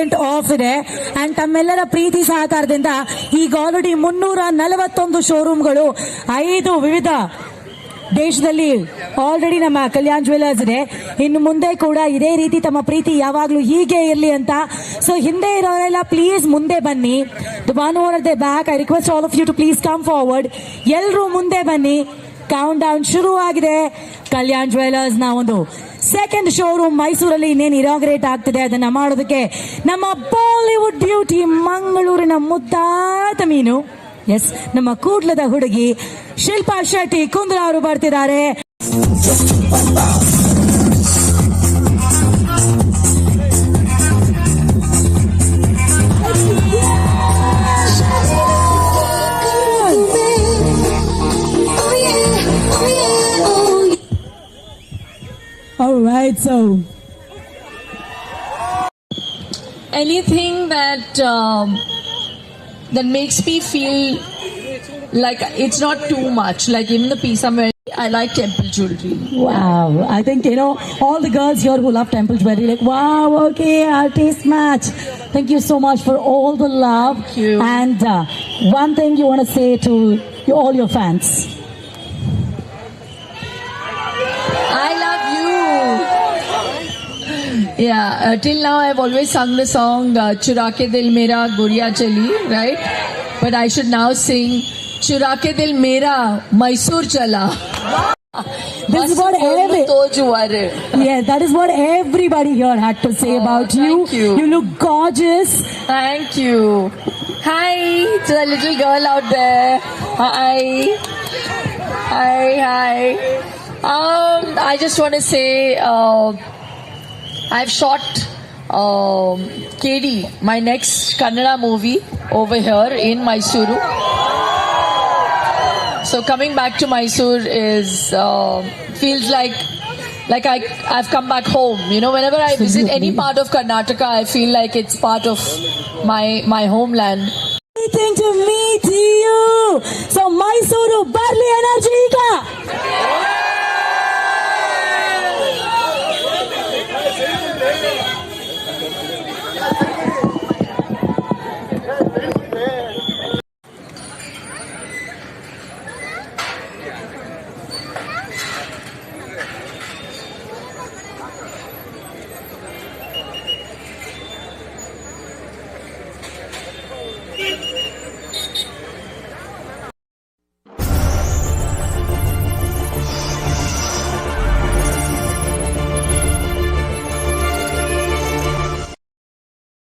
50% of ಇದೆ. And ತಮ್ಮೆಲ್ಲರ ಪ್ರೀತಿ ಸಹಕಾರದಿಂದ ಈಗ ಆಲ್ರೆಡಿ 341 ಶೋರೂಮ್ಗಳು 5 ವಿವಿಧ ದೇಶದಲ್ಲಿ ಆಲ್ರೆಡಿ ನಮ್ಮ ಕಲ್ಯಾಣ್ ಜ್ಯುವೆಲರ್ಸ್ ಇದೆ. ಇನ್ನು ಮುಂದೆ ಕೂಡ ಇದೇ ರೀತಿ ತಮ್ಮ ಪ್ರೀತಿ ಯಾವಾಗಲೂ ಹೀಗೆ ಇರಲಿ ಅಂತ. ಸೊ ಹಿಂದೆ ಇರೋರೆಲ್ಲ ಪ್ಲೀಸ್ ಮುಂದೆ ಬನ್ನಿ. The one over the back, I request all of you to please come forward. ಎಲ್ಲರೂ ಮುಂದೆ ಬನ್ನಿ. ಕೌಂಟ್ ಡೌನ್ ಶುರು ಆಗಿದೆ. ಕಲ್ಯಾಣ್ ಜ್ಯುವೆಲರ್ಸ್ ನ ಒಂದು ಸೆಕೆಂಡ್ ಶೋರೂಮ್ ಮೈಸೂರಲ್ಲಿ ಇನ್ನೇನು ಇನಾಗ್ರೇಟ್ ಆಗ್ತಿದೆ. ಅದನ್ನ ಮಾಡೋದಕ್ಕೆ ನಮ್ಮ ಬಾಲಿವುಡ್ ಬ್ಯೂಟಿ ಮಂಗಳೂರಿನ ಮುದ್ದಾದ ಮೀನು, ಎಸ್ ನಮ್ಮ ಕೂಡ್ಲದ ಹುಡುಗಿ ಶಿಲ್ಪಾ ಶೆಟ್ಟಿ ಕುಂದ್ರ ಅವರು ಬರ್ತಿದ್ದಾರೆ. All right, so anything that makes me feel like it's not too much. Like even the piece I'm wearing, I like temple jewelry. wow, I think all the girls here who love temple jewelry, like wow, okay, our taste match. Thank you so much for all the love. Thank you. And one thing you want to say to all your fans? I love you. Yeah, till now I've always sung the song Chura ke dil mera guriya chali, right? But I should now sing Chura ke dil mera Mysore chala. This is what yeah, that is what everybody here had to say about you. Thank you. You look gorgeous. Thank you. Hi to the little girl out there. Hi. Hi. I just want to say I've shot KD, my next Kannada movie, over here in Mysuru. So coming back to Mysore is feels like I've come back home. Whenever I visit any part of Karnataka, I feel like it's part of my homeland. Anything to meet you. So Mysuru, barli energy.